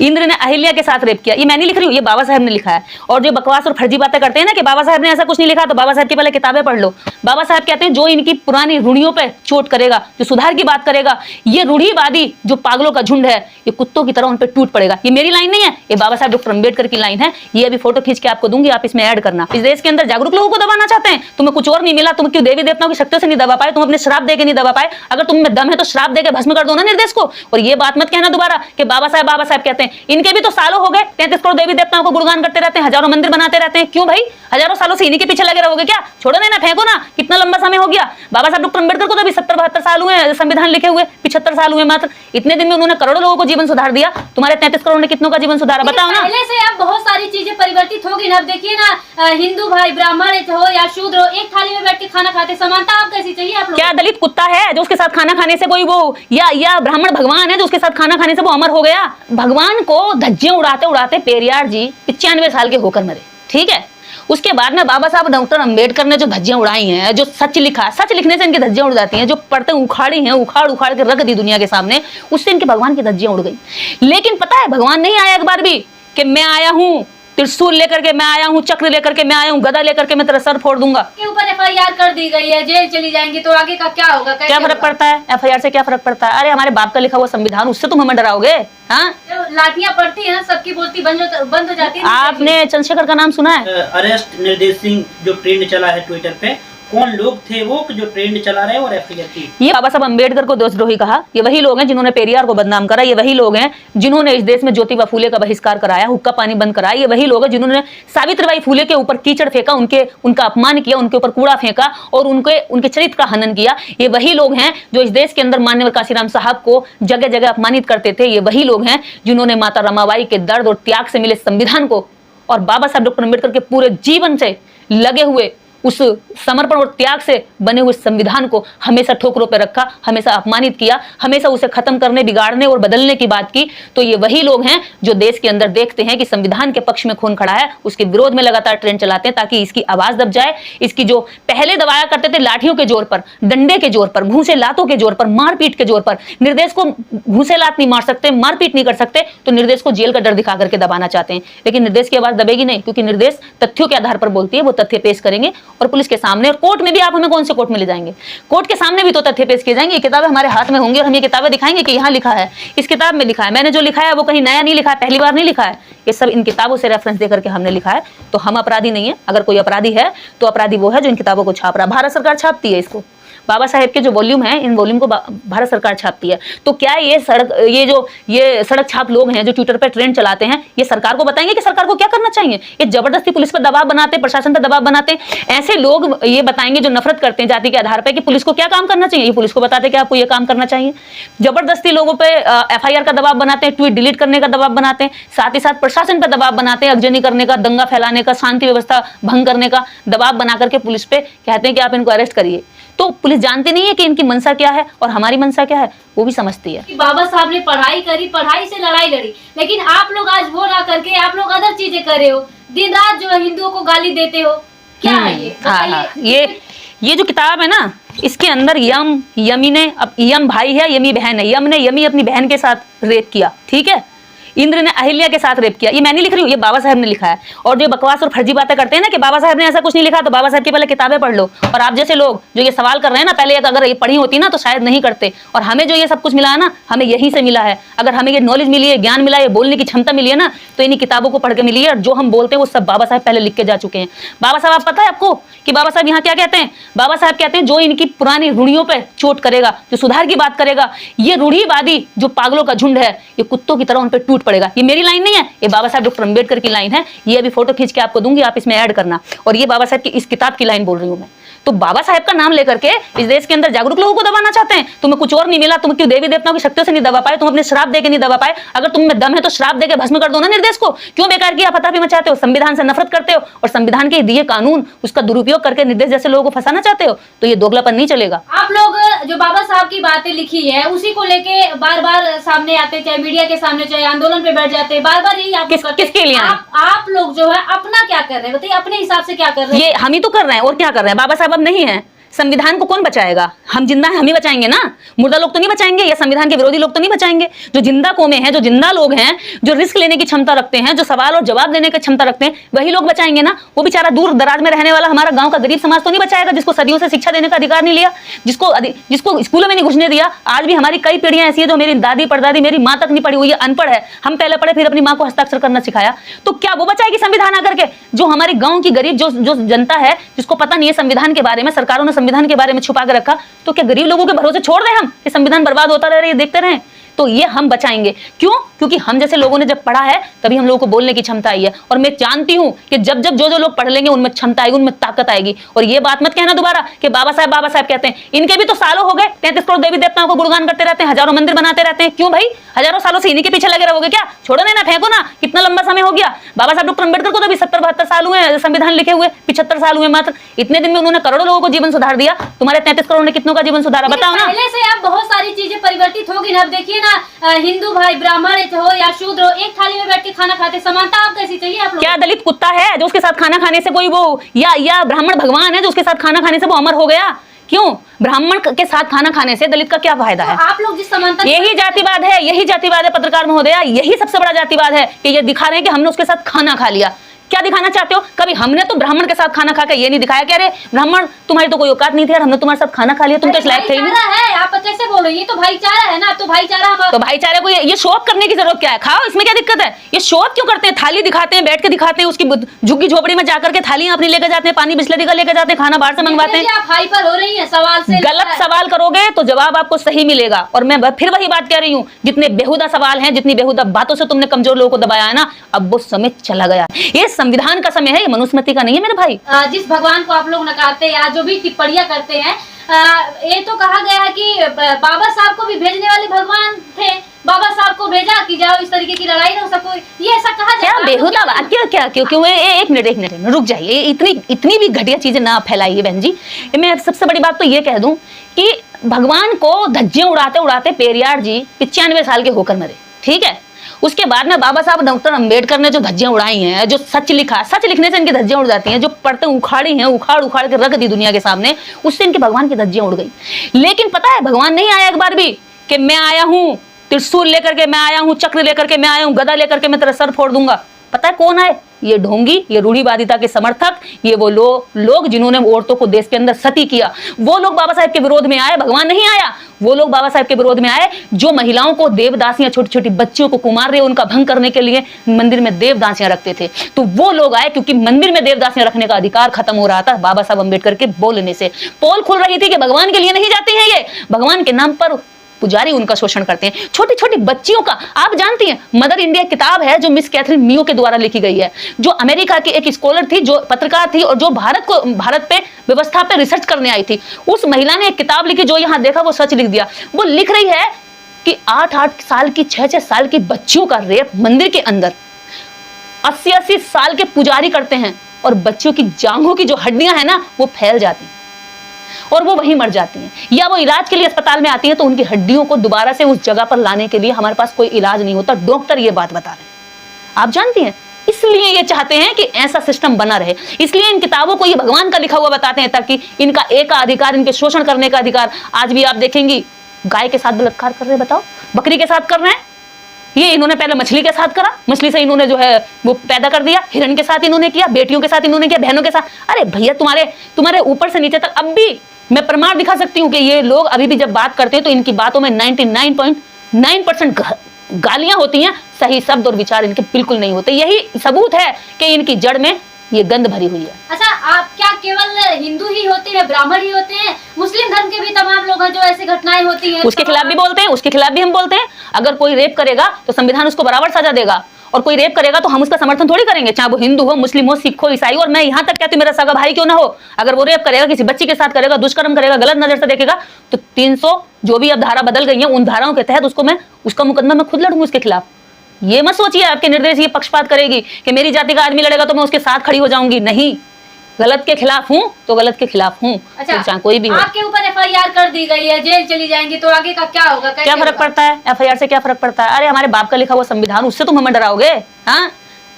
इंद्र ने अहिल्या के साथ रेप किया। ये मैं नहीं लिख रही हूँ, ये बाबा साहब ने लिखा है। और जो बकवास और फर्जी बातें करते हैं ना कि बाबा साहब ने ऐसा कुछ नहीं लिखा, तो बाबा साहब की पहले किताबें पढ़ लो। बाबा साहब कहते हैं जो इनकी पुरानी रूढ़ियों पे चोट करेगा, जो सुधार की बात करेगा, ये रूढ़िवादी जो पागलों का झुंड है, ये कुत्तों की तरह उन पे टूट पड़ेगा। ये मेरी लाइन नहीं है, ये बाबा साहब डॉक्टर अंबेडकर की लाइन है। ये अभी फोटो खींच के आपको दूंगी, आप इसमें ऐड करना। इस देश के अंदर जागरूक लोगों को दबाना चाहते हैं, तुम्हें कुछ और नहीं मिला, तुम क्यों देवी देवताओं की शक्तियों से नहीं दबा पाए, तुम अपने श्राप देके नहीं दबा पाए। अगर तुम में दम है तो श्राप देके भस्म कर दो ना निर्देश को। और ये बात मत कहना दोबारा कि बाबा साहब कहते हैं। इनके भी तो सालों हो गए, 33 करोड़ देवी देवताओं को गुणगान करते रहते हैं, हजारों मंदिर बनाते रहते हैं। क्यों भाई, हजारों सालों से इन्हीं के पीछे लगे रहोगे क्या? छोड़ो ना, फेंको ना, कितना लंबा समय हो गया। बाबा साहब डॉक्टर अंबेडकर को तो अभी 70-72 साल हुए संविधान लिखे हुए, 75 साल हुए मात्र। इतने दिन में उन्होंने करोड़ों लोगों को जीवन सुधार दिया। तुम्हारे 33 करोड़ ने कितनों का जीवन सुधारा, बताओ ना। पहले से अब बहुत सारी चीजें परिवर्तित हो गई ना। अब देखिए ना, हिंदू भाई ब्राह्मण हो या शूद्र हो, एक थाली में बैठ के खाना खाते। समानता आप कैसी चाहिए आप लोग? क्या दलित कुत्ता है जो उसके साथ खाना खाने से कोई वो, या ब्राह्मण भगवान है जो उसके साथ खाना खाने से वो अमर हो गया? भगवान को धज्जियां उड़ाते उड़ाते पेरियार जी 95 साल के होकर मरे, ठीक है। उसके बाद में बाबा साहब डॉक्टर अंबेडकर ने जो धज्जियां उड़ाई हैं, जो सच लिखा, सच लिखने से इनकी धज्जियां उड़ जाती हैं। जो पढ़ते उखाड़ी हैं, उखाड़ उखाड़ के रख दी दुनिया के सामने, उससे इनके भगवान की धज्जियां उड़ गई। लेकिन पता है भगवान नहीं आया एक बार भी कि मैं आया हूं, त्रिशूल लेकर के मैं आया हूं, चक्र लेकर के मैं आया हूं, गदा लेकर के मैं तेरा सर फोड़ दूंगा। के ऊपर एफआईआर कर दी गई है, जेल चली जाएंगी, तो आगे का क्या होगा? क्या फर्क पड़ता है एफआईआर से? क्या फर्क पड़ता है? अरे हमारे बाप का लिखा हुआ संविधान, उससे तुम हमें डराओगे? हाँ, लाठियां पड़ती है ना, सबकी बोलती बंद हो जाती है। आपने चंद्रशेखर का नाम सुना है? अरेस्ट निर्देश सिंह जो ट्रेंड चला है ट्विटर पे, कौन लोग थे वो जो ट्रेंड चला रहे हैं और एफआईआर की? ये बाबा साहब अंबेडकर को देशद्रोही कहा। ये वही लोग हैं जिन्होंने पेरियार को बदनाम करा। ये वही लोग हैं जिन्होंने इस देश में ज्योतिबा फूले का बहिष्कार कराया, हुक्का पानी बंद कराया। ये वही लोग हैं जिन्होंने सावित्रीबाई फूले के ऊपर कीचड़ फेंका, उनका अपमान किया, उनके ऊपर कूड़ा फेंका और उनके चरित्र का हनन किया। ये वही लोग हैं जो इस देश के अंदर माननीय काशीराम साहब को जगह जगह अपमानित करते थे। ये वही लोग हैं जिन्होंने माता रमाबाई के दर्द और त्याग से मिले संविधान को और बाबा साहब डॉक्टर अंबेडकर के पूरे जीवन से लगे हुए उस समर्पण और त्याग से बने हुए संविधान को हमेशा ठोकरों पर रखा, हमेशा अपमानित किया, हमेशा उसे खत्म करने, बिगाड़ने और बदलने की बात की। तो ये वही लोग हैं जो देश के अंदर देखते हैं कि संविधान के पक्ष में खून खड़ा है, उसके विरोध में लगातार ट्रेंड चलाते हैं ताकि इसकी आवाज दब जाए। इसकी जो पहले दबाया करते थे लाठियों के जोर पर, डंडे के जोर पर, घूंसे लातों के जोर पर, मारपीट के जोर पर। निर्देश को घूंसे लात नहीं मार सकते, मारपीट नहीं कर सकते, तो निर्देश को जेल का डर दिखा करके दबाना चाहते हैं। लेकिन निर्देश की आवाज दबेगी नहीं, क्योंकि निर्देश तथ्यों के आधार पर बोलती है। वो तथ्य पेश करेंगे और पुलिस के सामने, और कोर्ट में भी। आप हमें कौन से कोर्ट में ले जाएंगे? कोर्ट के सामने भी तो तथ्य पेश किए जाएंगे। ये किताबें हमारे हाथ में होंगी और हम ये किताबें दिखाएंगे कि यहाँ लिखा है, इस किताब में लिखा है। मैंने जो लिखा है वो कहीं नया नहीं लिखा है, पहली बार नहीं लिखा है। ये सब इन किताबों से रेफरेंस देकर के हमने लिखा है। तो हम अपराधी नहीं है। अगर कोई अपराधी है तो अपराधी वो है जो इन किताबों को छाप रहा है। भारत सरकार छापती है इसको। बाबा साहेब के जो वॉल्यूम है, इन वॉल्यूम को भारत सरकार छापती है। तो क्या ये सड़क छाप लोग हैं जो ट्विटर पे ट्रेंड चलाते हैं, ये सरकार को बताएंगे कि सरकार को क्या करना चाहिए? ये जबरदस्ती पुलिस पर दबाव बनाते, प्रशासन पर दबाव बनाते। ऐसे लोग ये बताएंगे जो नफरत करते हैं जाति के आधार पर कि पुलिस को क्या काम करना चाहिए। ये पुलिस को बताते कि आपको ये काम करना चाहिए। जबरदस्ती लोगों पे एफआईआर का दबाव बनाते हैं, ट्वीट डिलीट करने का दबाव बनाते हैं, साथ ही साथ प्रशासन पर दबाव बनाते हैं, अगजनी करने का, दंगा फैलाने का, शांति व्यवस्था भंग करने का दबाव बना करके पुलिस पे कहते हैं कि आप इनको अरेस्ट करिए। तो पुलिस जानती नहीं है कि इनकी मंशा क्या है और हमारी मंशा क्या है, वो भी समझती है। बाबा साहब ने पढ़ाई करी, पढ़ाई से लड़ाई लड़ी, लेकिन आप लोग आज वो ना करके आप लोग अदर चीजें कर रहे हो। दिन रात जो है हिंदुओं को गाली देते हो, क्या है ये? हाँ, ये जो किताब है ना, इसके अंदर यमी ने, अब यम भाई है, यमी बहन है। यम ने यमी अपनी बहन के साथ रेप किया, ठीक है। इंद्र ने अहिल्या के साथ रेप किया। ये मैं नहीं लिख रही हूँ, ये बाबा साहब ने लिखा है। और जो बकवास और फर्जी बातें करते हैं ना कि बाबा साहब ने ऐसा कुछ नहीं लिखा, तो बाबा साहब की पहले किताबें पढ़ लो। और आप जैसे लोग जो ये सवाल कर रहे हैं ना, पहले अगर ये पढ़ी होती ना तो शायद नहीं करते। और हमें जो ये सब कुछ मिला है ना, हमें यहीं से मिला है। अगर हमें ये नॉलेज मिली है, ज्ञान मिला है, बोलने की क्षमता मिली है ना, तो इन्हीं किताबों को पढ़ के मिली है। और जो हम बोलते हैं वो सब बाबा साहब पहले लिख के जा चुके हैं। बाबा साहब, पता है आपको कि बाबा साहब यहाँ क्या कहते हैं? बाबा साहब कहते हैं जो इनकी पुरानी रूढ़ियों पर चोट करेगा, जो सुधार की बात करेगा, ये रूढ़िवादी जो पागलों का झुंड है, ये कुत्तों की तरह उन पर टूट पड़ेगा। ये मेरी लाइन नहीं है, ये बाबा साहब डॉक्टर अंबेडकर की लाइन है। ये अभी फोटो खींच के आपको दूंगी, आप इसमें ऐड करना। और ये बाबा साहब की इस किताब की लाइन बोल रही हूं मैं। तो बाबा साहब का नाम लेकर के इस देश के अंदर जागरूक लोगों को दबाना चाहते हैं। तुम्हें कुछ और नहीं मिला, तुम क्यों देवी देवताओं की शक्तियों से नहीं दबा पाए, तुम अपने श्राप देके नहीं दबा पाए। अगर तुम में दम है तो श्राप देके भस्म कर दो ना निर्देश को। क्यों बेकार की आफताफी मचाते हो? संविधान से नफरत करते हो और संविधान के दिए कानून उसका दुरुपयोग करके निर्देश जैसे लोगों को फंसाना चाहते हो, तो ये दोगलापन नहीं चलेगा। आप लोग जो बाबा साहब की बातें लिखी है उसी को लेके बार बार सामने आते, चाहे मीडिया के सामने, चाहे आंदोलन पे बैठ जाते, बार बार यही आप किसके लिए? आप लोग जो है अपना क्या कर रहे हैं बताइए, अपने हिसाब से क्या कर रहे हैं? ये हम ही तो कर रहे हैं, और क्या कर रहे हैं? बाबा साहब अब नहीं है, संविधान को कौन बचाएगा? हम जिंदा हैं, हम ही बचाएंगे ना, मुर्दा लोग तो नहीं बचाएंगे, या संविधान के विरोधी लोग तो नहीं बचाएंगे। जो जिंदा कौमें हैं, जो जिंदा लोग हैं, जो रिस्क लेने की क्षमता रखते हैं, जो सवाल और जवाब देने की क्षमता रखते हैं, वही लोग बचाएंगे ना। वो बेचारा दूर दराज में रहने वाला हमारा गांव का गरीब समाज तो नहीं बचाएगा, जिसको सदियों से शिक्षा देने का अधिकार नहीं लिया, जिसको स्कूलों में नहीं घुसने दिया। आज भी हमारी कई पीढ़ियां ऐसी है जो मेरी दादी परदादी, मेरी माँ तक नहीं पढ़ी हुई है, अनपढ़ है। हम पहले पढ़े, फिर अपनी माँ को हस्ताक्षर करना सिखाया। तो क्या वो बचाएगी संविधान आकर के? जो हमारे गांव की गरीब जो जनता है, जिसको पता नहीं है संविधान के बारे में, सरकारों ने संविधान के बारे में छुपा के रखा, तो क्या गरीब लोगों के भरोसे छोड़ दें हम कि संविधान बर्बाद होता रहे, देखते रहें? तो ये हम बचाएंगे। क्यों? क्योंकि हम जैसे लोगों ने जब पढ़ा है तभी हम लोगों को बोलने की क्षमता आई है। और मैं जानती हूं कि जब जब जो लोग पढ़ लेंगे उनमें क्षमता आएगी, उनमें ताकत आएगी। और ये बात मत कहना दोबारा कि बाबा साहब कहते हैं। इनके भी तो सालों हो गए, 33 करोड़ देवी देवताओं को गुणगान करते रहते हैं, हजारों मंदिर बनाते रहते हैं। क्यों भाई? हजारों सालों से इन्हीं के पीछे लगे रहोगे क्या? छोड़ो ना, फेंको ना, कितना लंबा समय हो गया। बाबा साहब डॉक्टर अम्बेडकर को तो भी 70-72 साल हुए संविधान लिखे हुए, 75 साल हुए मात्र। इतने दिन में उन्होंने करोड़ों लोगों को जीवन सुधार दिया। तुम्हारे 33 करोड़ ने कितनों का जीवन सुधारा? बताओ ना। पहले से अब बहुत सारी चीजें परिवर्तित होगी ना। अब देखिए ना, हिंदू भाई ब्राह्मण हो या शूद्र हो, एक थाली में बैठ के खाना खाते। समानता आप कैसी चाहिए आप लोग? क्या दलित कुत्ता है जो उसके साथ खाना खाने से कोई वो, या ब्राह्मण भगवान है जो उसके साथ खाना खाने से वो अमर हो गया? क्यों? ब्राह्मण के साथ खाना खाने से दलित का क्या फायदा है? आप लोग जिस समानता, यही जातिवाद है, यही जातिवाद है पत्रकार महोदया, यही सबसे बड़ा जातिवाद है कि ये दिखा रहे हैं कि हमने उसके साथ खाना खा लिया। क्या दिखाना चाहते हो? कभी हमने तो ब्राह्मण के साथ खाना खाकर ये नहीं दिखाया कि अरे ब्राह्मण तुम्हारी तो कोई औकात नहीं थी यार, हमने तुम्हारे साथ खाना खा लिया, तुम तो इस लायक थे ही नहीं। है आप कैसे बोल रहे हो? ये तो भाईचारा है ना। तो भाईचारा हम, तो भाईचारे को ये शो ऑफ करने की जरूरत क्या है? खाओ, इसमें क्या दिक्कत है? ये शो ऑफ क्यों करते हैं? थाली दिखाते हैं, बैठ के दिखाते हैं, उसकी झुग्गी झोपड़ी में जाकर के थालियां अपनी लेकर जाते हैं, पानी बिस्लरी का लेकर जाते हैं, खाना बाहर से मंगवाते हैं। आप हाइपर हो रही है सवाल से। गलत सवाल करोगे तो जवाब आपको सही मिलेगा। और मैं फिर वही बात कह रही हूँ, जितने बेहुदा सवाल हैं, जितनी बेहुदा बातों से तुमने कमजोर लोगों को दबाया है ना, अब वो समय चला गया। ये संविधान का समय है, ये मनुस्मृति का नहीं है मेरे भाई। जिस भगवान को आप लोग नकारते हैं या जो भी टिप्पणियां करते हैं, ये तो कहा गया है कि बाबा साहब को भी भेजने वाले भगवान थे, बाबा साहब को भेजा कि जाओ इस तरीके की लड़ाई ना हो सको, ये ऐसा कहा जाता है। क्या बेहुदा बात? क्या क्यों? एक मिनट रुक जाइए। इतनी भी घटिया चीजें ना फैलाइए बहन जी। मैं सबसे बड़ी बात तो ये कह दूं कि भगवान को धज्जियां उड़ाते उड़ाते पेरियार जी 95 साल के होकर मरे, ठीक है? उसके बाद में बाबा साहब डॉक्टर अंबेडकर ने जो धज्जियां उड़ाई हैं, जो सच लिखा, सच लिखने से इनकी धज्जियां उड़ जाती हैं, जो पढ़ते उखाड़ी हैं, उखाड़ के रख दी दुनिया के सामने, उससे इनके भगवान की धज्जियां उड़ गई। लेकिन पता है भगवान नहीं आया एक बार भी कि मैं आया हूं त्रिशूल लेकर के, मैं आया हूं चक्र लेकर के, मैं आया हूं गदा लेकर के, मैं तेरा सर फोड़ दूंगा। पता है कौन आए? ये ढोंगी, ये रूढ़िवादिता के समर्थक, ये वो लोग जिन्होंने औरतों को देश के अंदर सती किया, वो लोग बाबा साहब के विरोध में आए। भगवान नहीं आया। वो लोग बाबा साहब के विरोध में आए जो महिलाओं को, देवदासियां, छोटी छोटी बच्चियों को, कुमार रहे, उनका भंग करने के लिए मंदिर में देवदासियां रखते थे। तो वो लोग आए क्योंकि मंदिर में देवदासियां रखने का अधिकार खत्म हो रहा था बाबा साहब अम्बेडकर के बोलने से। पोल खुल रही थी कि भगवान के लिए नहीं जाती है ये, भगवान के नाम पर पुजारी उनका शोषण करते हैं। छोटी छोटी बच्चियों का, आप जानती हैं मदर इंडिया किताब है जो मिस कैथरीन मियो के द्वारा लिखी गई है, जो अमेरिका की एक स्कॉलर थी, जो पत्रकार थी और जो भारत पे व्यवस्था पे रिसर्च करने आई थी। उस महिला ने एक किताब लिखी, जो यहाँ देखा वो सच लिख दिया। वो लिख रही है कि 8-8 साल की, 6-6 साल की बच्चियों का रेप मंदिर के अंदर 80-80 साल के पुजारी करते हैं, और बच्चियों की जांघों की जो हड्डियां हैं ना वो फैल जाती हैं और वो वहीं मर जाती हैं, या वो इलाज के लिए अस्पताल में आती हैं तो उनकी हड्डियों को दोबारा से उस जगह पर लाने के लिए हमारे पास कोई इलाज नहीं होता। डॉक्टर ये बात बता रहे हैं, आप जानती हैं। इसलिए ये चाहते हैं कि ऐसा सिस्टम बना रहे, इसलिए इन किताबों को ये भगवान का लिखा हुआ बताते हैं ताकि इनका एक अधिकार, इनके शोषण करने का अधिकार। आज भी आप देखेंगी गाय के साथ बलात्कार कर रहे हैं, बताओ, बकरी के साथ कर रहे हैं। ये इन्होंने पहले मछली के साथ करा, मछली से इन्होंने जो है वो पैदा कर दिया, हिरण के साथ इन्होंने किया, बेटियों के साथ इन्होंने किया, बहनों के साथ। अरे भैया, तुम्हारे ऊपर से नीचे तक अब भी मैं प्रमाण दिखा सकती हूँ कि ये लोग अभी भी जब बात करते हैं तो इनकी बातों में 99.9% गालियां होती हैं, सही शब्द और विचार इनके बिल्कुल नहीं होते। यही सबूत है कि इनकी जड़ में ये गंध भरी हुई है। अच्छा, आप क्या केवल हिंदू ही होते हैं, ब्राह्मण ही होते हैं? मुस्लिम धर्म के भी तमाम लोग हैं जो ऐसी घटनाएं होती हैं, उसके खिलाफ भी बोलते हैं, उसके खिलाफ भी हम बोलते हैं। अगर कोई रेप करेगा तो संविधान उसको बराबर सजा देगा, और कोई रेप करेगा तो हम उसका समर्थन थोड़ी करेंगे, चाहे वो हिंदू हो, मुस्लिम हो, सिख हो, ईसाई हो। और मैं यहाँ तक कहती हूँ मेरा सगा भाई क्यों ना हो, अगर वो रेप करेगा, किसी बच्ची के साथ करेगा, दुष्कर्म करेगा, गलत नजर से देखेगा, तो 300 जो भी अब धारा बदल गई है उन धाराओं के तहत उसका मुकदमा मैं खुद लड़ूंगी उसके खिलाफ। ये मत सोचिए आपके निर्देश ये पक्षपात करेगी कि मेरी जाति का आदमी लड़ेगा तो मैं उसके साथ खड़ी हो जाऊंगी। नहीं, गलत के खिलाफ हूँ तो गलत के खिलाफ हूँ। अच्छा, कोई भी आपके ऊपर FIR कर दी गई है, जेल चली जाएंगी, तो आगे का क्या होगा? क्या फर्क पड़ता है? FIR से क्या फर्क पड़ता है? अरे हमारे बाप का लिखा हुआ संविधान, उससे तुम हमें डराओगे? हाँ,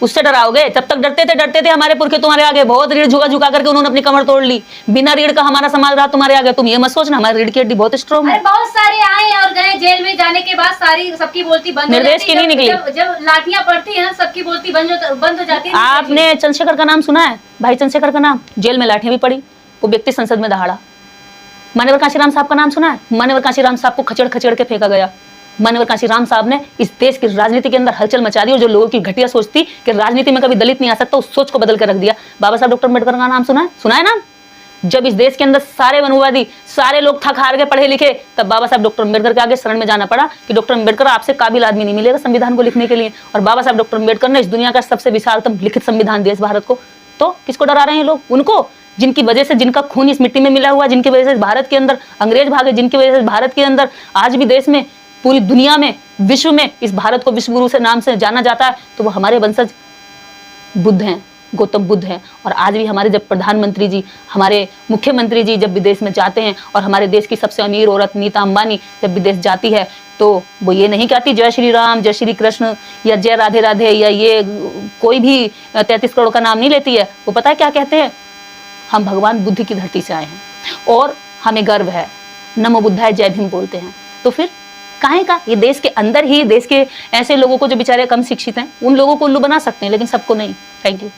उससे डराओगे? जब तक डरते थे हमारे पुरखे तुम्हारे आगे, बहुत रीढ़ झुका झुका करके उन्होंने अपनी कमर तोड़ ली। बिना रीढ़ का हमारा समाज रहा तुम्हारे आगे। तुम ये मत सोचना हमारी रीढ़ की हड्डी बहुत स्ट्रॉन्ग है। अरे बहुत सारे आए और गए, जेल में जाने के बाद सारी सबकी बोलती बंद हो निर्देश जाती की नहीं निकली। जब लाठियां पड़ती है ना, सबकी बोलती बंद हो जाती है। आपने चंद्रशेखर का नाम सुना है? भाई चंद्रशेखर का नाम, जेल में लाठियां भी पड़ी, वो व्यक्ति संसद में दहाड़ा। मान्यवर कांशीराम साहब का नाम सुना है? मान्यवर कांशीराम साहब को खचेड़ खचेड़ के फेंका गया। मान्यवर कांशीराम साहब ने इस देश की राजनीति के अंदर हलचल मचा दी, और जो लोगों की घटिया सोच थी कि राजनीति में कभी दलित नहीं आ सकता, उस सोच को बदल कर रख दिया। बाबा साहब डॉक्टर अम्बेडकर का नाम सुना है? सुना है ना? जब इस देश के अंदर सारे वनवादी, सारे लोग थक हार के पढ़े लिखे, तब बाबा साहब डॉक्टर अम्बेडकर के आगे शरण में जाना पड़ा कि डॉक्टर अम्बेडकर आपसे काबिल आदमी नहीं मिलेगा संविधान को लिखने के लिए। और बाबा साहब डॉक्टर अम्बेडकर ने इस दुनिया का सबसे विशालतम लिखित संविधान दिया इस भारत को। तो किसको डरा रहे हैं लोग? उनको, जिनकी वजह से, जिनका खून इस मिट्टी में मिला हुआ, जिनकी वजह से भारत के अंदर अंग्रेज भागे, जिनकी वजह से भारत के अंदर आज भी देश में, पूरी दुनिया में, विश्व में इस भारत को विश्व गुरु से नाम से जाना जाता है। तो वो हमारे वंशज बुद्ध हैं, गौतम बुद्ध हैं। और आज भी हमारे जब प्रधानमंत्री जी, हमारे मुख्यमंत्री जी जब विदेश में जाते हैं, और हमारे देश की सबसे अमीर औरत नीता अंबानी जब विदेश जाती है, तो वो ये नहीं कहती जय श्री राम, जय श्री कृष्ण, या जय राधे राधे, या ये कोई भी 33 करोड़ का नाम नहीं लेती है। वो पता है क्या कहते हैं? हम भगवान बुद्ध की धरती से आए हैं और हमें गर्व है, नमो बुद्धाय जय भीम बोलते हैं। तो फिर काहे का? ये देश के अंदर ही, देश के ऐसे लोगों को जो बेचारे कम शिक्षित हैं, उन लोगों को उल्लू बना सकते हैं, लेकिन सबको नहीं। Thank you.